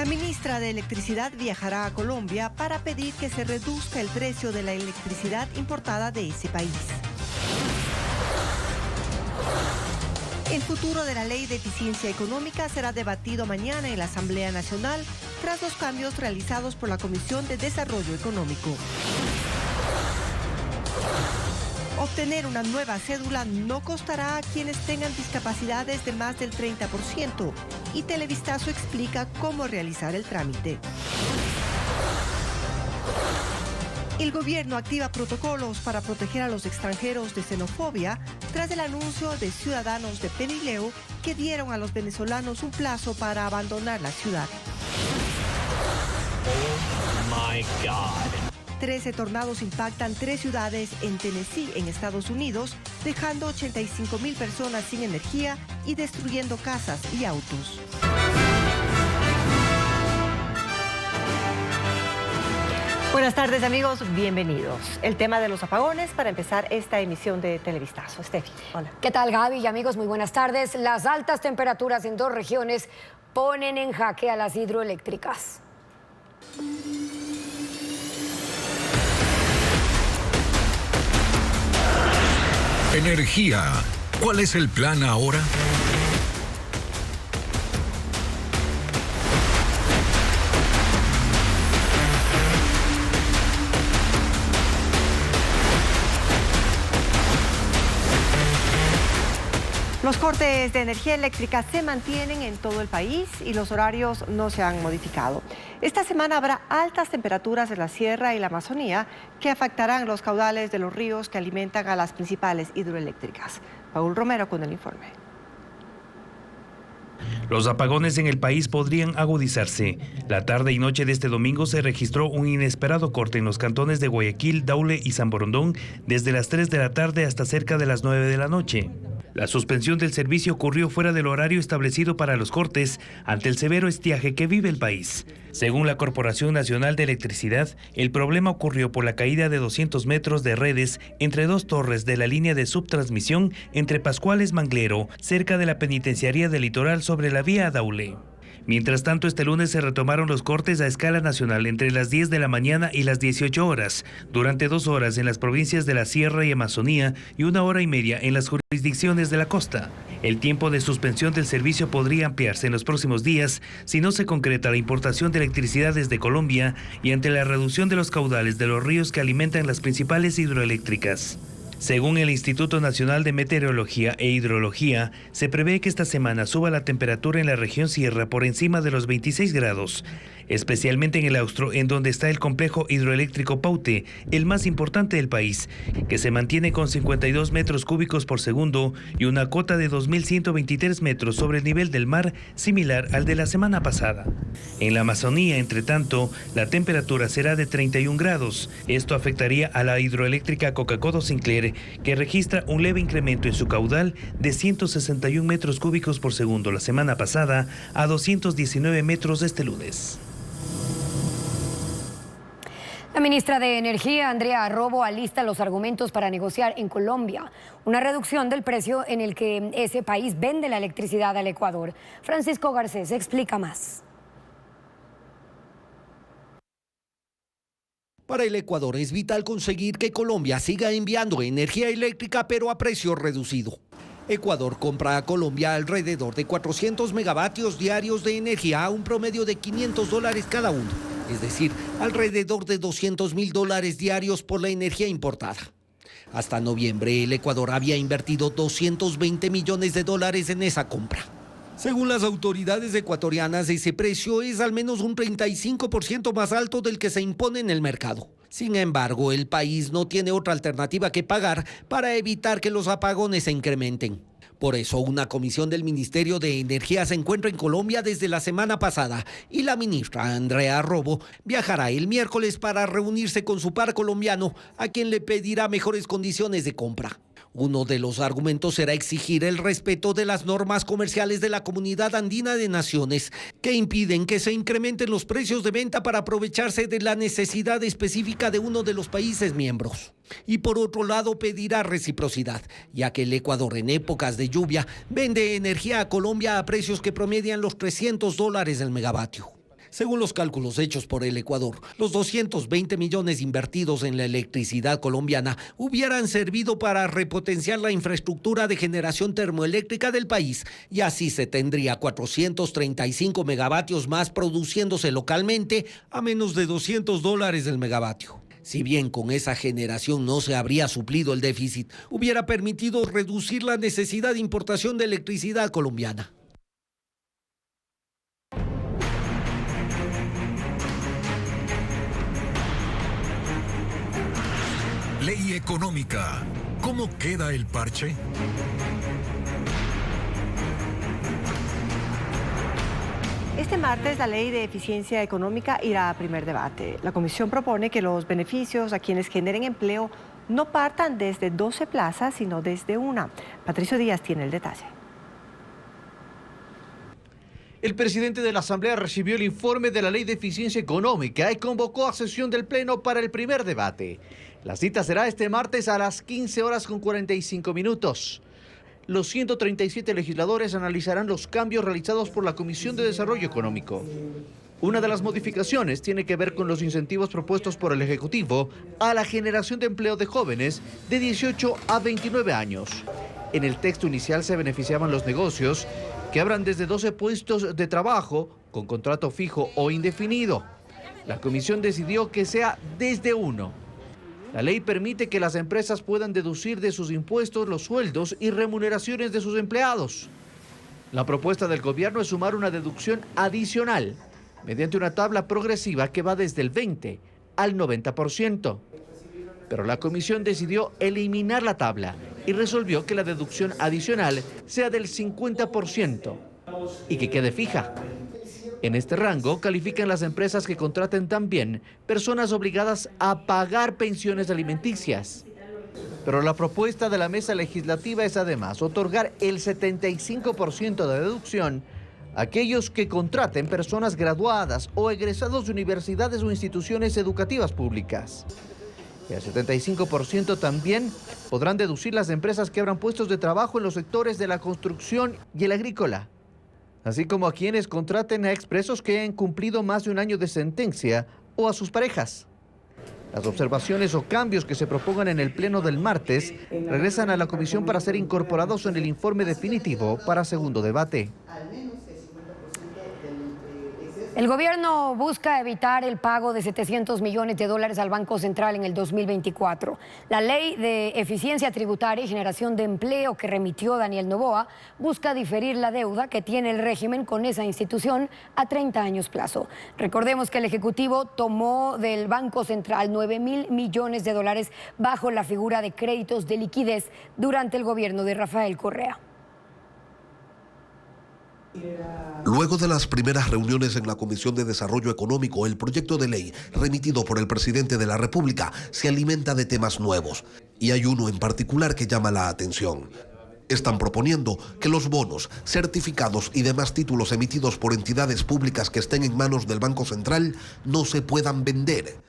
La ministra de Electricidad viajará a Colombia para pedir que se reduzca el precio de la electricidad importada de ese país. El futuro de la Ley de Eficiencia Económica será debatido mañana en la Asamblea Nacional tras los cambios realizados por la Comisión de Desarrollo Económico. Obtener una nueva cédula no costará a quienes tengan discapacidades de más del 30% y Televistazo explica cómo realizar el trámite. El gobierno activa protocolos para proteger a los extranjeros de xenofobia tras el anuncio de Ciudadanos de Penileo que dieron a los venezolanos un plazo para abandonar la ciudad. Oh my God. 13 tornados impactan 3 ciudades en Tennessee, en Estados Unidos, dejando 85,000 personas sin energía y destruyendo casas y autos. Buenas tardes, amigos, bienvenidos. El tema de los apagones para empezar esta emisión de Televistazo. Steffi, hola. ¿Qué tal, Gaby y amigos? Muy buenas tardes. Las altas temperaturas en 2 regiones ponen en jaque a las hidroeléctricas. Energía. ¿Cuál es el plan ahora? Los cortes de energía eléctrica se mantienen en todo el país y los horarios no se han modificado. Esta semana habrá altas temperaturas en la sierra y la Amazonía que afectarán los caudales de los ríos que alimentan a las principales hidroeléctricas. Paul Romero con el informe. Los apagones en el país podrían agudizarse. La tarde y noche de este domingo se registró un inesperado corte en los cantones de Guayaquil, Daule y San Borondón desde las 3 de la tarde hasta cerca de las 9 de la noche. La suspensión del servicio ocurrió fuera del horario establecido para los cortes ante el severo estiaje que vive el país. Según la Corporación Nacional de Electricidad, el problema ocurrió por la caída de 200 metros de redes entre 2 torres de la línea de subtransmisión entre Pascuales Manglero, cerca de la penitenciaría del Litoral sobre la vía a Daule. Mientras tanto, este lunes se retomaron los cortes a escala nacional entre las 10 de la mañana y las 18 horas, durante 2 horas en las provincias de la Sierra y Amazonía y 1 hora y media en las jurisdicciones de la costa. El tiempo de suspensión del servicio podría ampliarse en los próximos días si no se concreta la importación de electricidad desde Colombia y ante la reducción de los caudales de los ríos que alimentan las principales hidroeléctricas. Según el Instituto Nacional de Meteorología e Hidrología, se prevé que esta semana suba la temperatura en la región sierra por encima de los 26 grados, especialmente en el Austro, en donde está el complejo hidroeléctrico Paute, el más importante del país, que se mantiene con 52 metros cúbicos por segundo y una cota de 2.123 metros sobre el nivel del mar, similar al de la semana pasada. En la Amazonía, entre tanto, la temperatura será de 31 grados. Esto afectaría a la hidroeléctrica Coca-Cola Sinclair, que registra un leve incremento en su caudal de 161 metros cúbicos por segundo la semana pasada a 219 metros este lunes. La ministra de Energía, Andrea Arrobo, alista los argumentos para negociar en Colombia una reducción del precio en el que ese país vende la electricidad al Ecuador. Francisco Garcés explica más. Para el Ecuador es vital conseguir que Colombia siga enviando energía eléctrica, pero a precio reducido. Ecuador compra a Colombia alrededor de 400 megavatios diarios de energía a un promedio de $500 cada uno, es decir, alrededor de $200.000 diarios por la energía importada. Hasta noviembre, el Ecuador había invertido $220 millones en esa compra. Según las autoridades ecuatorianas, ese precio es al menos un 35% más alto del que se impone en el mercado. Sin embargo, el país no tiene otra alternativa que pagar para evitar que los apagones se incrementen. Por eso, una comisión del Ministerio de Energía se encuentra en Colombia desde la semana pasada y la ministra Andrea Arrobo viajará el miércoles para reunirse con su par colombiano, a quien le pedirá mejores condiciones de compra. Uno de los argumentos será exigir el respeto de las normas comerciales de la Comunidad Andina de Naciones, que impiden que se incrementen los precios de venta para aprovecharse de la necesidad específica de uno de los países miembros. Y por otro lado, pedirá reciprocidad, ya que el Ecuador en épocas de lluvia vende energía a Colombia a precios que promedian los $300 el megavatio. Según los cálculos hechos por el Ecuador, los 220 millones invertidos en la electricidad colombiana hubieran servido para repotenciar la infraestructura de generación termoeléctrica del país y así se tendría 435 megavatios más produciéndose localmente a menos de $200 el megavatio. Si bien con esa generación no se habría suplido el déficit, hubiera permitido reducir la necesidad de importación de electricidad colombiana. Ley económica. ¿Cómo queda el parche? Este martes la Ley de Eficiencia Económica irá a primer debate. La Comisión propone que los beneficios a quienes generen empleo no partan desde 12 plazas, sino desde una. Patricio Díaz tiene el detalle. El presidente de la Asamblea recibió el informe de la Ley de Eficiencia Económica y convocó a sesión del Pleno para el primer debate. La cita será este martes a las 15:45. Los 137 legisladores analizarán los cambios realizados por la Comisión de Desarrollo Económico. Una de las modificaciones tiene que ver con los incentivos propuestos por el Ejecutivo a la generación de empleo de jóvenes de 18 a 29 años. En el texto inicial se beneficiaban los negocios que abran desde 12 puestos de trabajo con contrato fijo o indefinido. La comisión decidió que sea desde uno. La ley permite que las empresas puedan deducir de sus impuestos los sueldos y remuneraciones de sus empleados. La propuesta del gobierno es sumar una deducción adicional mediante una tabla progresiva que va desde el 20 al 90%. Pero la comisión decidió eliminar la tabla y resolvió que la deducción adicional sea del 50% y que quede fija. En este rango califican las empresas que contraten también personas obligadas a pagar pensiones alimenticias. Pero la propuesta de la mesa legislativa es además otorgar el 75% de deducción a aquellos que contraten personas graduadas o egresados de universidades o instituciones educativas públicas. Y el 75% también podrán deducir las empresas que abran puestos de trabajo en los sectores de la construcción y el agrícola, así como a quienes contraten a expresos que hayan cumplido más de un año de sentencia o a sus parejas. Las observaciones o cambios que se propongan en el pleno del martes regresan a la comisión para ser incorporados en el informe definitivo para segundo debate. El gobierno busca evitar el pago de $700 millones al Banco Central en el 2024. La Ley de Eficiencia Tributaria y Generación de Empleo que remitió Daniel Noboa busca diferir la deuda que tiene el régimen con esa institución a 30 años plazo. Recordemos que el Ejecutivo tomó del Banco Central $9.000 millones bajo la figura de créditos de liquidez durante el gobierno de Rafael Correa. Luego de las primeras reuniones en la Comisión de Desarrollo Económico, el proyecto de ley remitido por el presidente de la República se alimenta de temas nuevos y hay uno en particular que llama la atención. Están proponiendo que los bonos, certificados y demás títulos emitidos por entidades públicas que estén en manos del Banco Central no se puedan vender.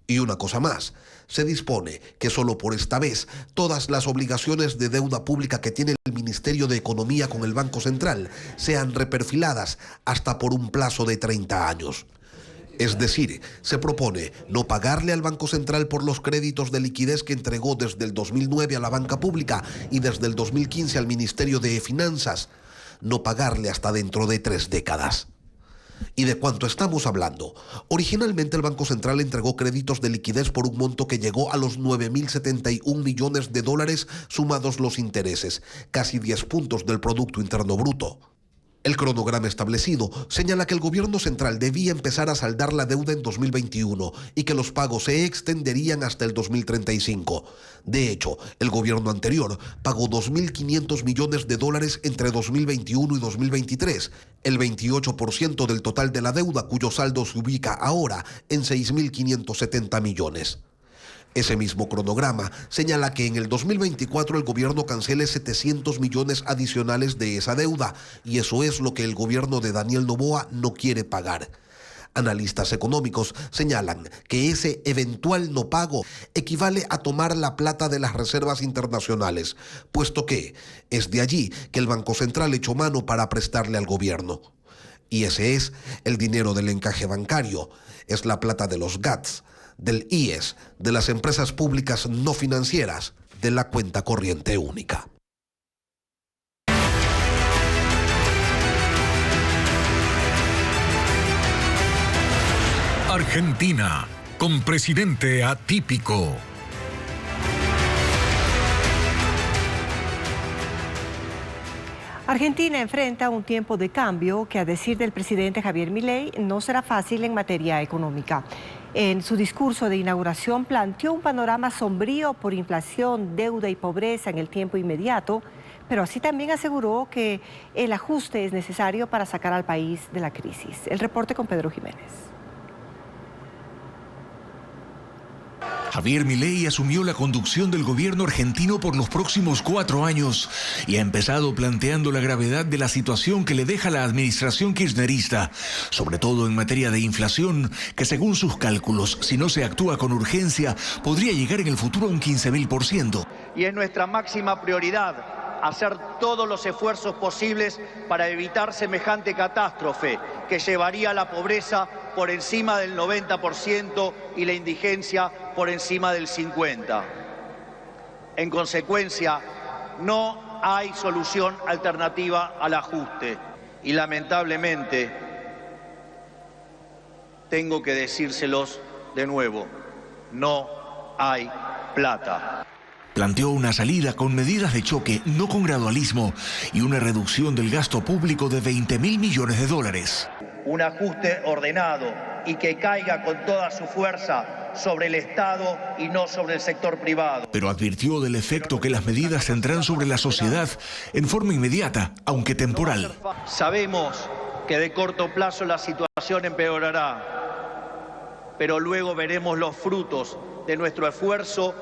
Y una cosa más, se dispone que solo por esta vez todas las obligaciones de deuda pública que tiene el Ministerio de Economía con el Banco Central sean reperfiladas hasta por un plazo de 30 años. Es decir, se propone no pagarle al Banco Central por los créditos de liquidez que entregó desde el 2009 a la banca pública y desde el 2015 al Ministerio de Finanzas, no pagarle hasta dentro de 3 décadas. ¿Y de cuánto estamos hablando? Originalmente el Banco Central entregó créditos de liquidez por un monto que llegó a los $9.071 millones sumados los intereses, casi 10 puntos del Producto Interno Bruto. El cronograma establecido señala que el gobierno central debía empezar a saldar la deuda en 2021 y que los pagos se extenderían hasta el 2035. De hecho, el gobierno anterior pagó $2.500 millones entre 2021 y 2023, el 28% del total de la deuda cuyo saldo se ubica ahora en 6.570 millones. Ese mismo cronograma señala que en el 2024 el gobierno cancele 700 millones adicionales de esa deuda, y eso es lo que el gobierno de Daniel Noboa no quiere pagar. Analistas económicos señalan que ese eventual no pago equivale a tomar la plata de las reservas internacionales, puesto que es de allí que el Banco Central echó mano para prestarle al gobierno. Y ese es el dinero del encaje bancario, es la plata de los GATS, del IES, de las empresas públicas no financieras, de la cuenta corriente única. Argentina, con presidente atípico. Argentina enfrenta un tiempo de cambio que, a decir del presidente Javier Milei, no será fácil en materia económica. En su discurso de inauguración planteó un panorama sombrío por inflación, deuda y pobreza en el tiempo inmediato, pero así también aseguró que el ajuste es necesario para sacar al país de la crisis. El reporte con Pedro Jiménez. Javier Milei asumió la conducción del gobierno argentino por los próximos 4 años y ha empezado planteando la gravedad de la situación que le deja la administración kirchnerista, sobre todo en materia de inflación, que según sus cálculos, si no se actúa con urgencia, podría llegar en el futuro a un 15.000%. Y es nuestra máxima prioridad hacer todos los esfuerzos posibles para evitar semejante catástrofe que llevaría a la pobreza por encima del 90% y la indigencia por encima del 50%. En consecuencia, no hay solución alternativa al ajuste y lamentablemente tengo que decírselos de nuevo, no hay plata. Planteó una salida con medidas de choque, no con gradualismo, y una reducción del gasto público de 20.000 millones de dólares. Un ajuste ordenado y que caiga con toda su fuerza sobre el Estado y no sobre el sector privado. Pero advirtió del efecto que las medidas tendrán sobre la sociedad en forma inmediata, aunque temporal. Sabemos que de corto plazo la situación empeorará, pero luego veremos los frutos de nuestro esfuerzo,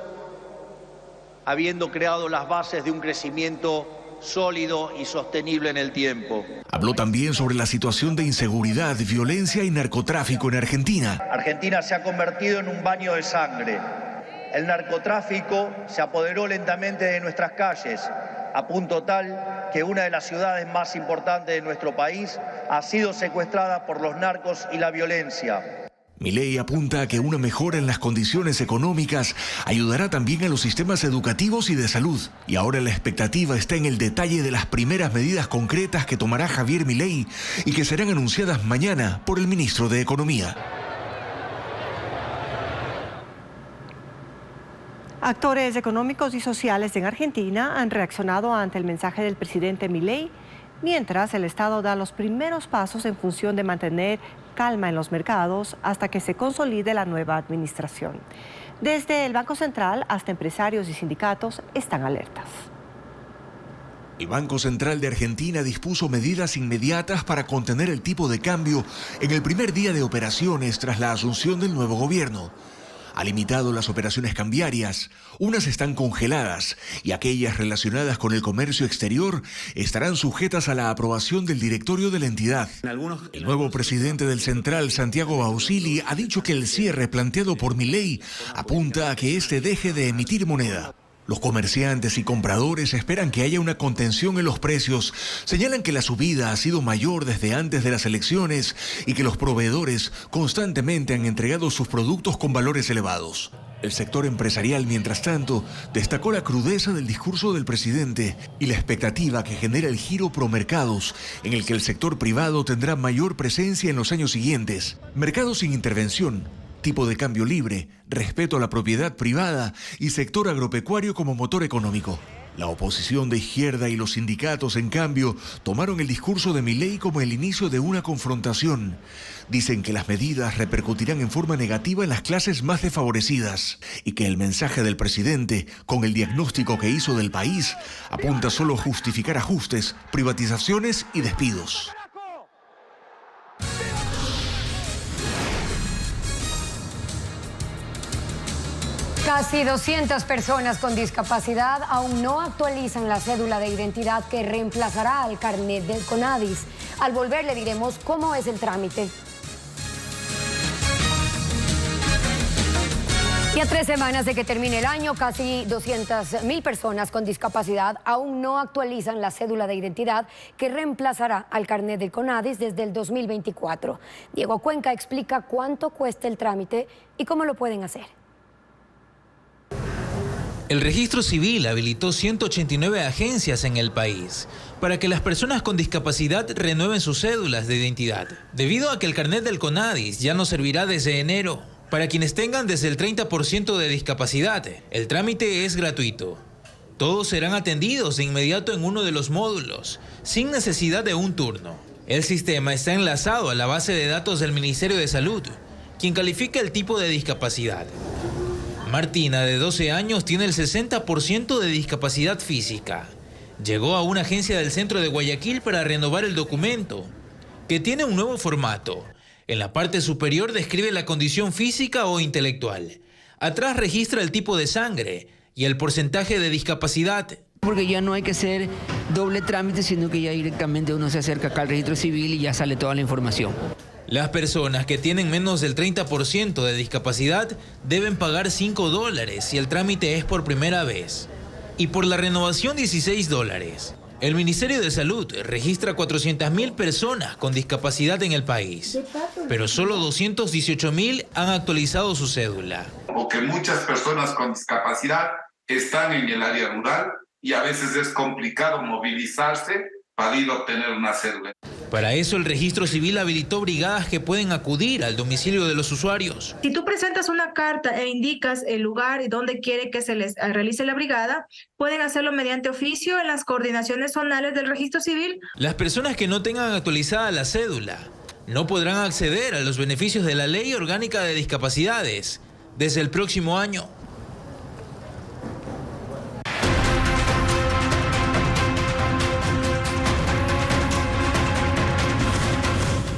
habiendo creado las bases de un crecimiento sólido y sostenible en el tiempo. Habló también sobre la situación de inseguridad, violencia y narcotráfico en Argentina. Argentina se ha convertido en un baño de sangre. El narcotráfico se apoderó lentamente de nuestras calles, a punto tal que una de las ciudades más importantes de nuestro país ha sido secuestrada por los narcos y la violencia. Milei apunta a que una mejora en las condiciones económicas ayudará también a los sistemas educativos y de salud. Y ahora la expectativa está en el detalle de las primeras medidas concretas que tomará Javier Milei y que serán anunciadas mañana por el ministro de Economía. Actores económicos y sociales en Argentina han reaccionado ante el mensaje del presidente Milei, mientras el Estado da los primeros pasos en función de mantener calma en los mercados hasta que se consolide la nueva administración. Desde el Banco Central hasta empresarios y sindicatos están alertas. El Banco Central de Argentina dispuso medidas inmediatas para contener el tipo de cambio en el primer día de operaciones tras la asunción del nuevo gobierno. Ha limitado las operaciones cambiarias, unas están congeladas y aquellas relacionadas con el comercio exterior estarán sujetas a la aprobación del directorio de la entidad. El nuevo presidente del Central, Santiago Bausili, ha dicho que el cierre planteado por Milei apunta a que este deje de emitir moneda. Los comerciantes y compradores esperan que haya una contención en los precios. Señalan que la subida ha sido mayor desde antes de las elecciones y que los proveedores constantemente han entregado sus productos con valores elevados. El sector empresarial, mientras tanto, destacó la crudeza del discurso del presidente y la expectativa que genera el giro promercados, en el que el sector privado tendrá mayor presencia en los años siguientes. Mercados sin intervención, tipo de cambio libre, respeto a la propiedad privada y sector agropecuario como motor económico. La oposición de izquierda y los sindicatos, en cambio, tomaron el discurso de Milei como el inicio de una confrontación. Dicen que las medidas repercutirán en forma negativa en las clases más desfavorecidas y que el mensaje del presidente, con el diagnóstico que hizo del país, apunta solo a justificar ajustes, privatizaciones y despidos. Casi 200 personas con discapacidad aún no actualizan la cédula de identidad que reemplazará al carnet del CONADIS. Al volver le diremos cómo es el trámite. Y a 3 semanas de que termine el año, casi 200.000 personas con discapacidad aún no actualizan la cédula de identidad que reemplazará al carnet del CONADIS desde el 2024. Diego Cuenca explica cuánto cuesta el trámite y cómo lo pueden hacer. El registro civil habilitó 189 agencias en el país para que las personas con discapacidad renueven sus cédulas de identidad, debido a que el carnet del CONADIS ya no servirá desde enero. Para quienes tengan desde el 30% de discapacidad, el trámite es gratuito. Todos serán atendidos de inmediato en uno de los módulos, sin necesidad de un turno. El sistema está enlazado a la base de datos del Ministerio de Salud, quien califica el tipo de discapacidad. Martina, de 12 años, tiene el 60% de discapacidad física. Llegó a una agencia del centro de Guayaquil para renovar el documento, que tiene un nuevo formato. En la parte superior describe la condición física o intelectual. Atrás registra el tipo de sangre y el porcentaje de discapacidad. Porque ya no hay que hacer doble trámite, sino que ya directamente uno se acerca acá al registro civil y ya sale toda la información. Las personas que tienen menos del 30% de discapacidad deben pagar $5 si el trámite es por primera vez. Y por la renovación $16. El Ministerio de Salud registra 400.000 personas con discapacidad en el país, pero solo 218.000 han actualizado su cédula. Porque muchas personas con discapacidad están en el área rural y a veces es complicado movilizarse para ir a obtener una cédula. Para eso el registro civil habilitó brigadas que pueden acudir al domicilio de los usuarios. Si tú presentas una carta e indicas el lugar y dónde quiere que se les realice la brigada, pueden hacerlo mediante oficio en las coordinaciones zonales del registro civil. Las personas que no tengan actualizada la cédula no podrán acceder a los beneficios de la Ley Orgánica de Discapacidades desde el próximo año.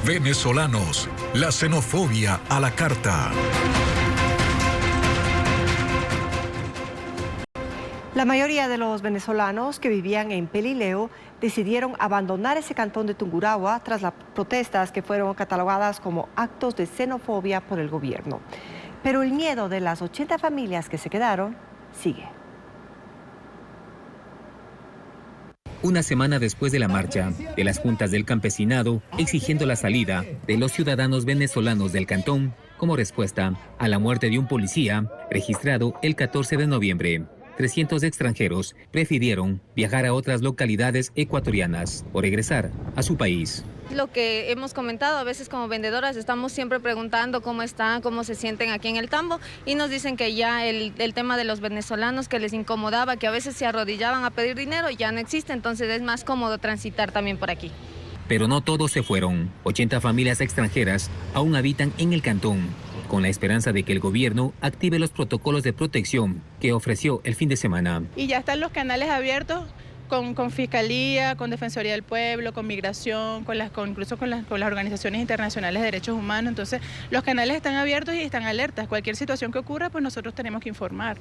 Venezolanos, la xenofobia a la carta. La mayoría de los venezolanos que vivían en Pelileo decidieron abandonar ese cantón de Tungurahua tras las protestas que fueron catalogadas como actos de xenofobia por el gobierno. Pero el miedo de las 80 familias que se quedaron sigue. Una semana después de la marcha de las juntas del campesinado exigiendo la salida de los ciudadanos venezolanos del cantón como respuesta a la muerte de un policía registrado el 14 de noviembre. 300 extranjeros prefirieron viajar a otras localidades ecuatorianas o regresar a su país. Lo que hemos comentado, a veces como vendedoras estamos siempre preguntando cómo están, cómo se sienten aquí en el tambo y nos dicen que ya el tema de los venezolanos que les incomodaba, que a veces se arrodillaban a pedir dinero, ya no existe, entonces es más cómodo transitar también por aquí. Pero no todos se fueron. 80 familias extranjeras aún habitan en el cantón, con la esperanza de que el gobierno active los protocolos de protección que ofreció el fin de semana. Y ya están los canales abiertos con Fiscalía, con Defensoría del Pueblo, con Migración, incluso con las organizaciones internacionales de derechos humanos. Entonces, los canales están abiertos y están alertas. Cualquier situación que ocurra, pues nosotros tenemos que informar.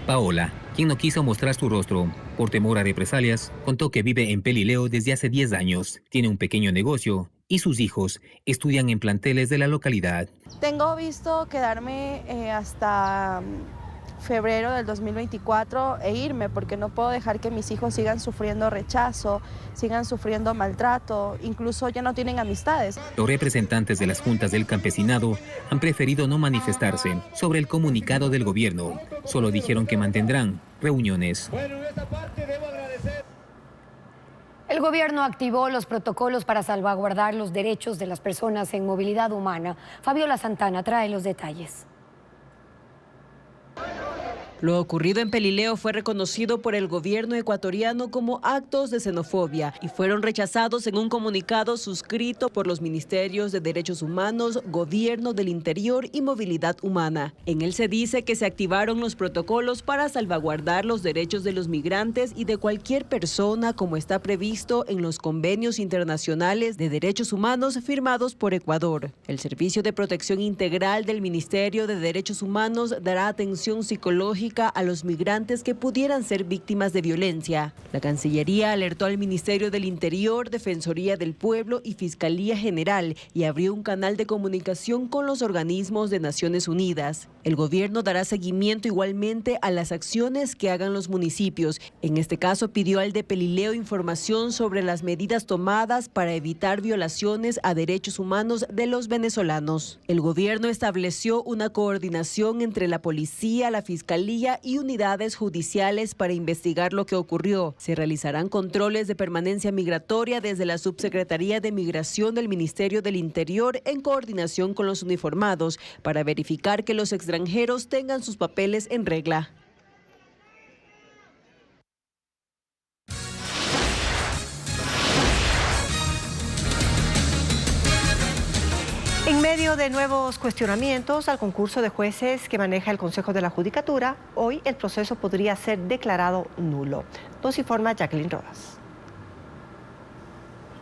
Paola, quien no quiso mostrar su rostro por temor a represalias, contó que vive en Pelileo desde hace 10 años, tiene un pequeño negocio y sus hijos estudian en planteles de la localidad. Tengo visto quedarme hasta febrero del 2024 e irme porque no puedo dejar que mis hijos sigan sufriendo rechazo, sigan sufriendo maltrato, incluso ya no tienen amistades. Los representantes de las juntas del campesinado han preferido no manifestarse sobre el comunicado del gobierno, solo dijeron que mantendrán reuniones. El gobierno activó los protocolos para salvaguardar los derechos de las personas en movilidad humana. Fabiola Santana trae los detalles. Lo ocurrido en Pelileo fue reconocido por el gobierno ecuatoriano como actos de xenofobia y fueron rechazados en un comunicado suscrito por los Ministerios de Derechos Humanos, Gobierno del Interior y Movilidad Humana. En él se dice que se activaron los protocolos para salvaguardar los derechos de los migrantes y de cualquier persona como está previsto en los convenios internacionales de derechos humanos firmados por Ecuador. El Servicio de Protección Integral del Ministerio de Derechos Humanos dará atención psicológica psicológica a los migrantes que pudieran ser víctimas de violencia. La Cancillería alertó al Ministerio del Interior, Defensoría del Pueblo y Fiscalía General y abrió un canal de comunicación con los organismos de Naciones Unidas. El gobierno dará seguimiento igualmente a las acciones que hagan los municipios. En este caso pidió al de Pelileo información sobre las medidas tomadas para evitar violaciones a derechos humanos de los venezolanos. El gobierno estableció una coordinación entre la policía, la fiscalía y unidades judiciales para investigar lo que ocurrió. Se realizarán controles de permanencia migratoria desde la Subsecretaría de Migración del Ministerio del Interior en coordinación con los uniformados para verificar que los extranjeros tengan sus papeles en regla. En medio de nuevos cuestionamientos al concurso de jueces que maneja el Consejo de la Judicatura, hoy el proceso podría ser declarado nulo. Nos informa Jacqueline Rodas.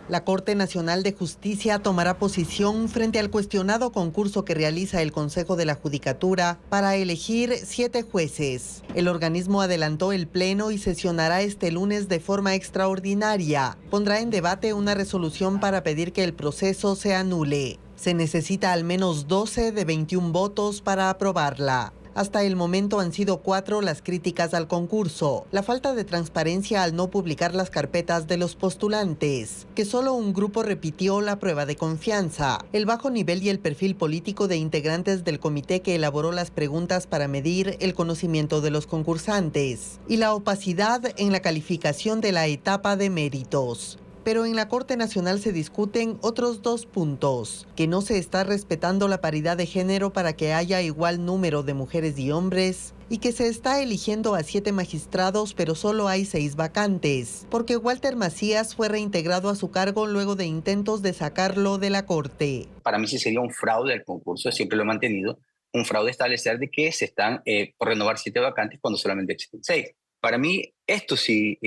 La Corte Nacional de Justicia tomará posición frente al cuestionado concurso que realiza el Consejo de la Judicatura para elegir 7 jueces. El organismo adelantó el pleno y sesionará este lunes de forma extraordinaria. Pondrá en debate una resolución para pedir que el proceso se anule. Se necesita al menos 12 de 21 votos para aprobarla. Hasta el momento han sido 4 las críticas al concurso. La falta de transparencia al no publicar las carpetas de los postulantes, que solo un grupo repitió la prueba de confianza, el bajo nivel y el perfil político de integrantes del comité que elaboró las preguntas para medir el conocimiento de los concursantes, y la opacidad en la calificación de la etapa de méritos. Pero en la Corte Nacional se discuten otros 2 puntos, que no se está respetando la paridad de género para que haya igual número de mujeres y hombres, y que se está eligiendo a 7 magistrados pero solo hay 6 vacantes, porque Walter Macías fue reintegrado a su cargo luego de intentos de sacarlo de la Corte. Para mí sí sería un fraude el concurso, siempre lo he mantenido, un fraude establecer de que se están por renovar 7 vacantes cuando solamente existen 6. Para mí esto sí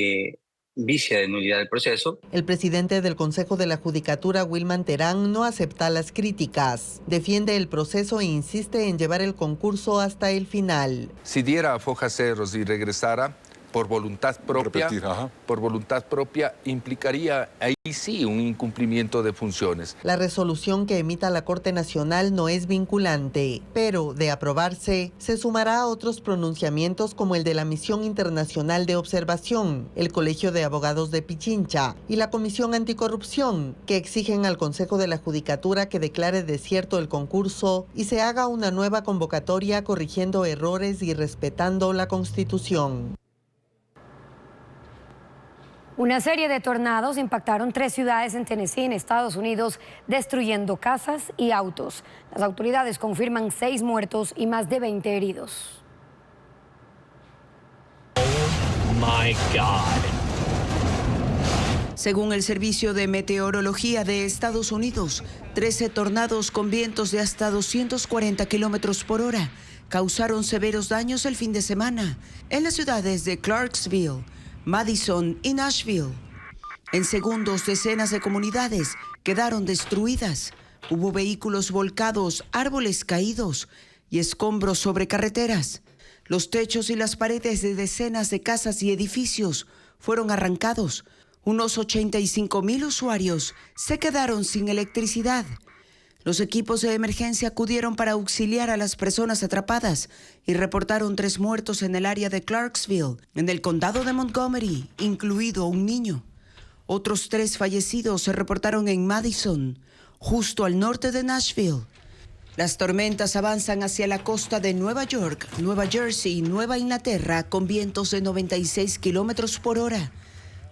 vicia de nulidad del proceso. El presidente del Consejo de la Judicatura, Wilman Terán, no acepta las críticas. Defiende el proceso e insiste en llevar el concurso hasta el final. Si diera a fojas cerros y regresara por voluntad propia, implicaría ahí sí un incumplimiento de funciones. La resolución que emita la Corte Nacional no es vinculante, pero de aprobarse, se sumará a otros pronunciamientos como el de la Misión Internacional de Observación, el Colegio de Abogados de Pichincha y la Comisión Anticorrupción, que exigen al Consejo de la Judicatura que declare desierto el concurso y se haga una nueva convocatoria corrigiendo errores y respetando la Constitución. Una serie de tornados impactaron 3 ciudades en Tennessee, en Estados Unidos, destruyendo casas y autos. Las autoridades confirman 6 muertos y más de 20 heridos. Oh my God. Según el Servicio de Meteorología de Estados Unidos, 13 tornados con vientos de hasta 240 kilómetros por hora causaron severos daños el fin de semana en las ciudades de Clarksville, Madison y Nashville. En segundos, decenas de comunidades quedaron destruidas. Hubo vehículos volcados, árboles caídos y escombros sobre carreteras. Los techos y las paredes de decenas de casas y edificios fueron arrancados. Unos 85,000 usuarios se quedaron sin electricidad. Los equipos de emergencia acudieron para auxiliar a las personas atrapadas y reportaron 3 muertos en el área de Clarksville, en el condado de Montgomery, incluido un niño. Otros 3 fallecidos se reportaron en Madison, justo al norte de Nashville. Las tormentas avanzan hacia la costa de Nueva York, Nueva Jersey y Nueva Inglaterra con vientos de 96 kilómetros por hora.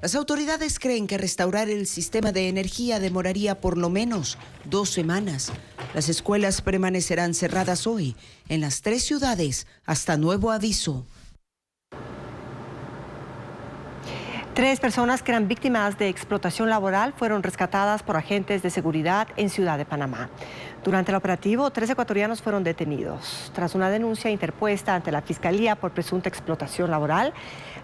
Las autoridades creen que restaurar el sistema de energía demoraría por lo menos 2 semanas. Las escuelas permanecerán cerradas hoy en las 3 ciudades hasta nuevo aviso. 3 personas que eran víctimas de explotación laboral fueron rescatadas por agentes de seguridad en Ciudad de Panamá. Durante el operativo, 3 ecuatorianos fueron detenidos. Tras una denuncia interpuesta ante la Fiscalía por presunta explotación laboral,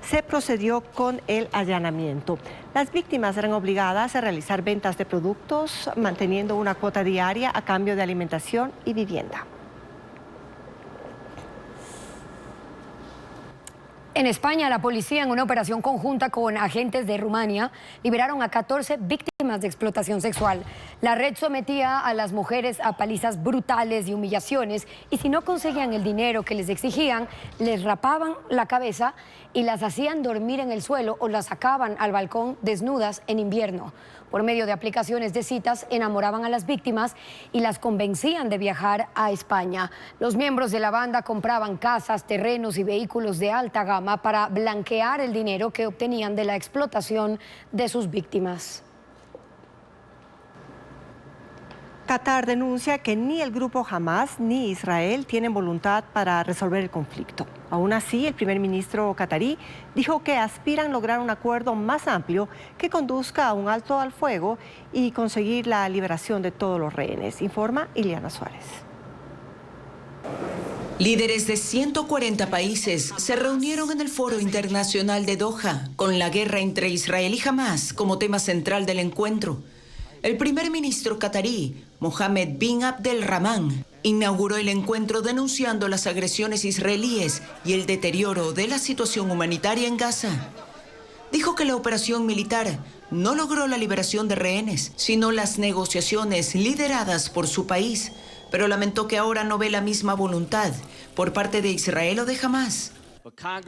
se procedió con el allanamiento. Las víctimas eran obligadas a realizar ventas de productos, manteniendo una cuota diaria a cambio de alimentación y vivienda. En España, la policía, en una operación conjunta con agentes de Rumania, liberaron a 14 víctimas de explotación sexual. La red sometía a las mujeres a palizas brutales y humillaciones, y si no conseguían el dinero que les exigían, les rapaban la cabeza y las hacían dormir en el suelo o las sacaban al balcón desnudas en invierno. Por medio de aplicaciones de citas, enamoraban a las víctimas y las convencían de viajar a España. Los miembros de la banda compraban casas, terrenos y vehículos de alta gama para blanquear el dinero que obtenían de la explotación de sus víctimas. Qatar denuncia que ni el grupo Hamas ni Israel tienen voluntad para resolver el conflicto. Aún así, el primer ministro qatarí dijo que aspiran a lograr un acuerdo más amplio que conduzca a un alto al fuego y conseguir la liberación de todos los rehenes, informa Ileana Suárez. Líderes de 140 países se reunieron en el Foro Internacional de Doha, con la guerra entre Israel y Hamas como tema central del encuentro. El primer ministro qatarí, Mohammed bin Abdelrahman, inauguró el encuentro denunciando las agresiones israelíes y el deterioro de la situación humanitaria en Gaza. Dijo que la operación militar no logró la liberación de rehenes, sino las negociaciones lideradas por su país, pero lamentó que ahora no ve la misma voluntad por parte de Israel o de Hamas.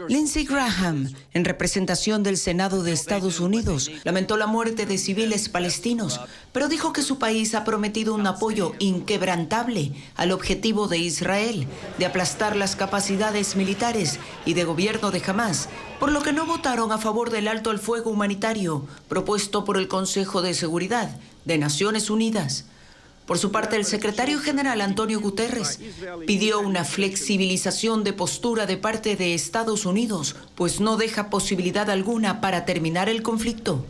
Lindsey Graham, en representación del Senado de Estados Unidos, lamentó la muerte de civiles palestinos, pero dijo que su país ha prometido un apoyo inquebrantable al objetivo de Israel de aplastar las capacidades militares y de gobierno de Hamas, por lo que no votaron a favor del alto al fuego humanitario propuesto por el Consejo de Seguridad de Naciones Unidas. Por su parte, el secretario general Antonio Guterres pidió una flexibilización de postura de parte de Estados Unidos, pues no deja posibilidad alguna para terminar el conflicto.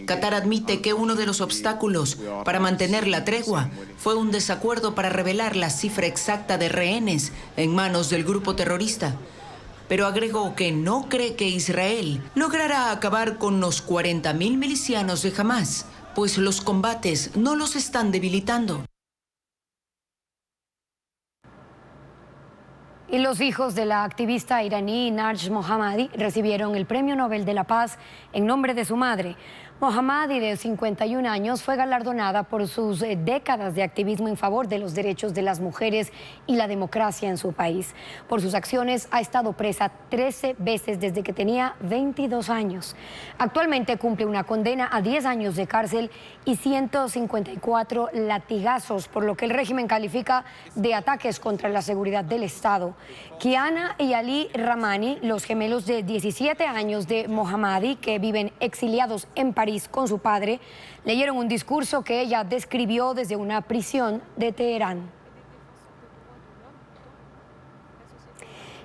Qatar admite que uno de los obstáculos para mantener la tregua fue un desacuerdo para revelar la cifra exacta de rehenes en manos del grupo terrorista, pero agregó que no cree que Israel logrará acabar con los 40.000 milicianos de Hamas, pues los combates no los están debilitando. Y los hijos de la activista iraní Narges Mohammadi recibieron el Premio Nobel de la Paz en nombre de su madre. Mohammadi, de 51 años, fue galardonada por sus décadas de activismo en favor de los derechos de las mujeres y la democracia en su país. Por sus acciones ha estado presa 13 veces desde que tenía 22 años. Actualmente cumple una condena a 10 años de cárcel y 154 latigazos, por lo que el régimen califica de ataques contra la seguridad del Estado. Kiana y Ali Rahmani, los gemelos de 17 años de Mohammadi, que viven exiliados en París con su padre, leyeron un discurso que ella describió desde una prisión de Teherán.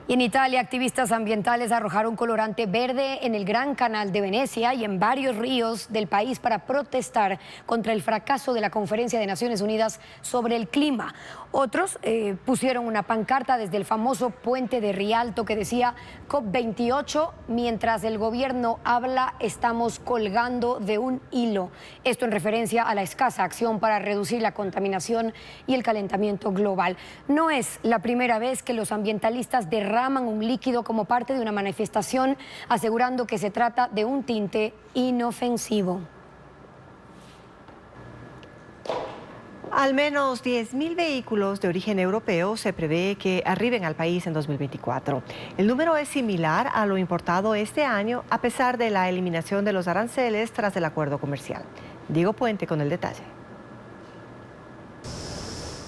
Y en Italia, activistas ambientales arrojaron colorante verde en el Gran Canal de Venecia y en varios ríos del país para protestar contra el fracaso de la Conferencia de Naciones Unidas sobre el clima. Otros pusieron una pancarta desde el famoso puente de Rialto que decía COP28, mientras el gobierno habla, estamos colgando de un hilo. Esto en referencia a la escasa acción para reducir la contaminación y el calentamiento global. No es la primera vez que los ambientalistas derraman un líquido como parte de una manifestación, asegurando que se trata de un tinte inofensivo. Al menos 10.000 vehículos de origen europeo se prevé que arriben al país en 2024. El número es similar a lo importado este año, a pesar de la eliminación de los aranceles tras el acuerdo comercial. Diego Puente con el detalle.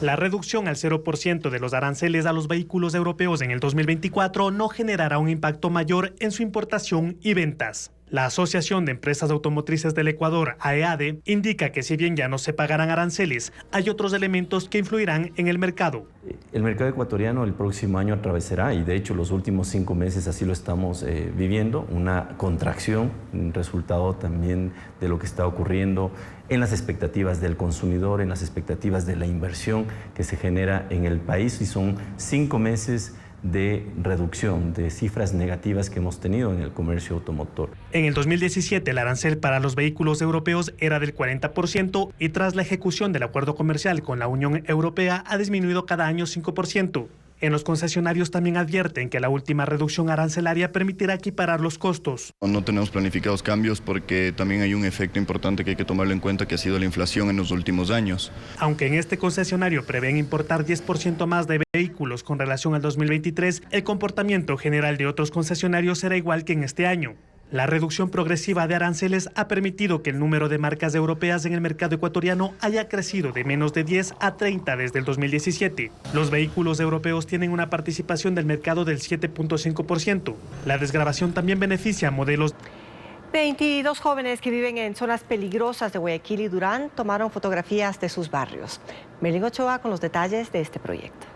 La reducción al 0% de los aranceles a los vehículos europeos en el 2024 no generará un impacto mayor en su importación y ventas. La Asociación de Empresas Automotrices del Ecuador, AEADE, indica que si bien ya no se pagarán aranceles, hay otros elementos que influirán en el mercado. El mercado ecuatoriano el próximo año atravesará, y de hecho los últimos 5 meses así lo estamos viviendo, una contracción, un resultado también de lo que está ocurriendo en las expectativas del consumidor, en las expectativas de la inversión que se genera en el país, y son 5 meses de reducción de cifras negativas que hemos tenido en el comercio automotor. En el 2017 el arancel para los vehículos europeos era del 40% y tras la ejecución del acuerdo comercial con la Unión Europea ha disminuido cada año 5%. En los concesionarios también advierten que la última reducción arancelaria permitirá equiparar los costos. No tenemos planificados cambios porque también hay un efecto importante que hay que tomarlo en cuenta, que ha sido la inflación en los últimos años. Aunque en este concesionario prevén importar 10% más de vehículos con relación al 2023, el comportamiento general de otros concesionarios será igual que en este año. La reducción progresiva de aranceles ha permitido que el número de marcas europeas en el mercado ecuatoriano haya crecido de menos de 10 a 30 desde el 2017. Los vehículos europeos tienen una participación del mercado del 7.5%. La desgravación también beneficia a modelos. 22 jóvenes que viven en zonas peligrosas de Guayaquil y Durán tomaron fotografías de sus barrios. Melín Ochoa con los detalles de este proyecto.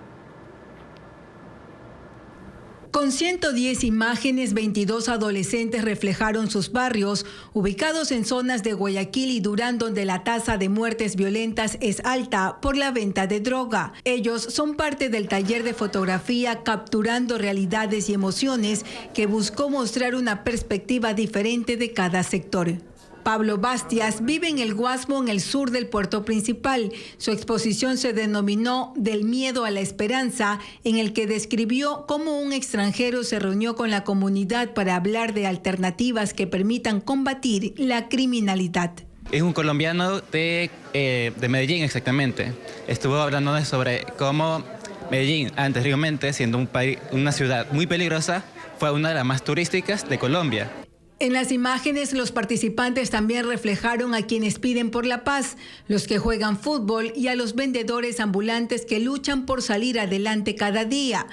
Con 110 imágenes, 22 adolescentes reflejaron sus barrios, ubicados en zonas de Guayaquil y Durán, donde la tasa de muertes violentas es alta por la venta de droga. Ellos son parte del taller de fotografía Capturando Realidades y Emociones, que buscó mostrar una perspectiva diferente de cada sector. Pablo Bastias vive en el Guasmo, en el sur del puerto principal. Su exposición se denominó Del miedo a la esperanza, en el que describió cómo un extranjero se reunió con la comunidad para hablar de alternativas que permitan combatir la criminalidad. Es un colombiano de Medellín, exactamente. Estuvo hablando sobre cómo Medellín, anteriormente siendo una ciudad muy peligrosa, fue una de las más turísticas de Colombia. En las imágenes, los participantes también reflejaron a quienes piden por la paz, los que juegan fútbol y a los vendedores ambulantes que luchan por salir adelante cada día.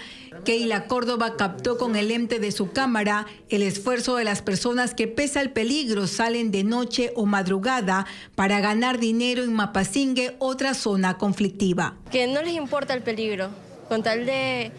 Keila Córdoba captó con el lente de su cámara el esfuerzo de las personas que, pese al peligro, salen de noche o madrugada para ganar dinero en Mapasingue, otra zona conflictiva. Que no les importa el peligro, con tal de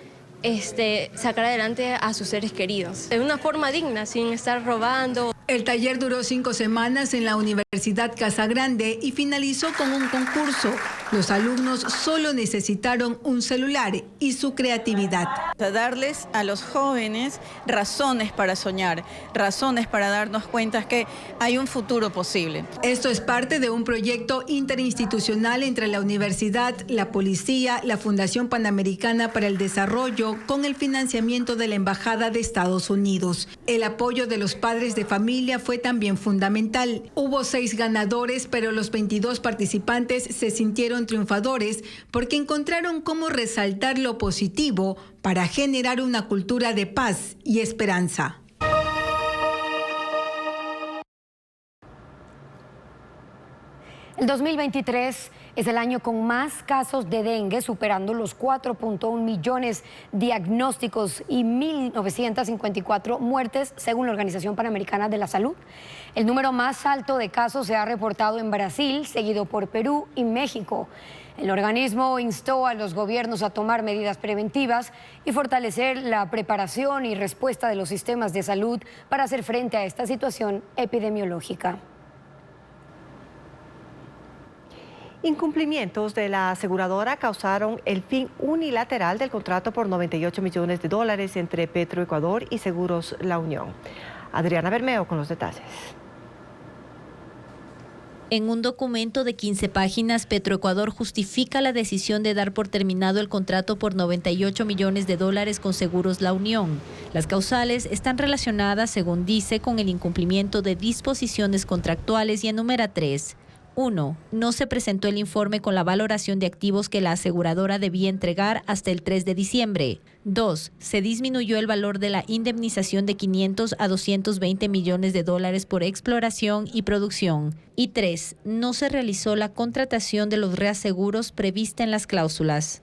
sacar adelante a sus seres queridos de una forma digna, sin estar robando. El taller duró 5 semanas en la Universidad Casagrande y finalizó con un concurso. Los alumnos solo necesitaron un celular y su creatividad. Darles a los jóvenes razones para soñar, razones para darnos cuenta que hay un futuro posible. Esto es parte de un proyecto interinstitucional entre la universidad, la policía, la Fundación Panamericana para el Desarrollo, con el financiamiento de la Embajada de Estados Unidos. El apoyo de los padres de familia fue también fundamental. Hubo 6 ganadores, pero los 22 participantes se sintieron triunfadores porque encontraron cómo resaltar lo positivo para generar una cultura de paz y esperanza. El 2023 es el año con más casos de dengue, superando los 4.1 millones diagnósticos y 1.954 muertes, según la Organización Panamericana de la Salud. El número más alto de casos se ha reportado en Brasil, seguido por Perú y México. El organismo instó a los gobiernos a tomar medidas preventivas y fortalecer la preparación y respuesta de los sistemas de salud para hacer frente a esta situación epidemiológica. Incumplimientos de la aseguradora causaron el fin unilateral del contrato por $98 millones entre Petroecuador y Seguros La Unión. Adriana Bermeo con los detalles. En un documento de 15 páginas, Petroecuador justifica la decisión de dar por terminado el contrato por $98 millones con Seguros La Unión. Las causales están relacionadas, según dice, con el incumplimiento de disposiciones contractuales y enumera 3. 1. No se presentó el informe con la valoración de activos que la aseguradora debía entregar hasta el 3 de diciembre. 2. Se disminuyó el valor de la indemnización de $500 a $220 millones por exploración y producción. Y 3. No se realizó la contratación de los reaseguros prevista en las cláusulas.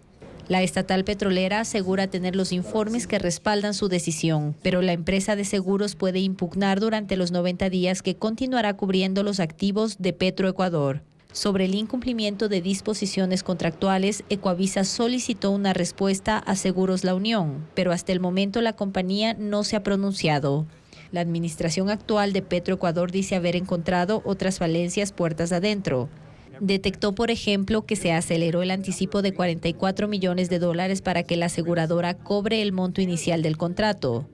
La estatal petrolera asegura tener los informes que respaldan su decisión, pero la empresa de seguros puede impugnar durante los 90 días que continuará cubriendo los activos de Petroecuador. Sobre el incumplimiento de disposiciones contractuales, Ecuavisa solicitó una respuesta a Seguros La Unión, pero hasta el momento la compañía no se ha pronunciado. La administración actual de Petroecuador dice haber encontrado otras falencias puertas adentro. Detectó, por ejemplo, que se aceleró el anticipo de $44 millones para que la aseguradora cobre el monto inicial del contrato.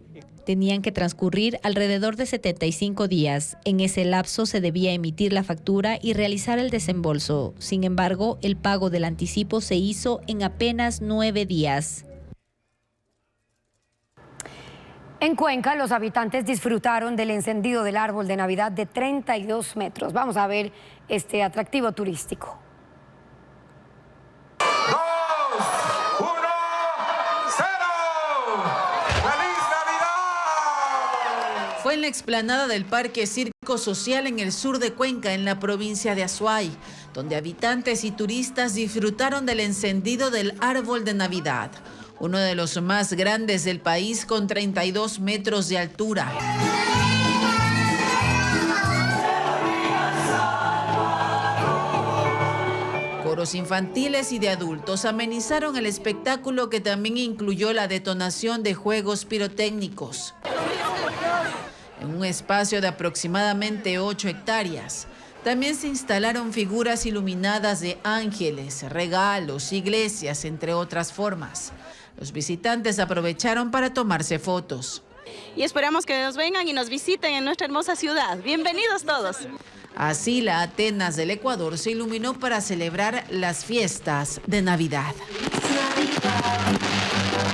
Tenían que transcurrir alrededor de 75 días. En ese lapso se debía emitir la factura y realizar el desembolso. Sin embargo, el pago del anticipo se hizo en apenas 9 días. En Cuenca, los habitantes disfrutaron del encendido del árbol de Navidad de 32 metros. Vamos a ver este atractivo turístico. Fue en la explanada del Parque Circo Social en el sur de Cuenca, en la provincia de Azuay, donde habitantes y turistas disfrutaron del encendido del árbol de Navidad, uno de los más grandes del país con 32 metros de altura. Coros infantiles y de adultos amenizaron el espectáculo, que también incluyó la detonación de juegos pirotécnicos. En un espacio de aproximadamente 8 hectáreas, también se instalaron figuras iluminadas de ángeles, regalos, iglesias, entre otras formas. Los visitantes aprovecharon para tomarse fotos. Y esperamos que nos vengan y nos visiten en nuestra hermosa ciudad. Bienvenidos todos. Así, la Atenas del Ecuador se iluminó para celebrar las fiestas de Navidad.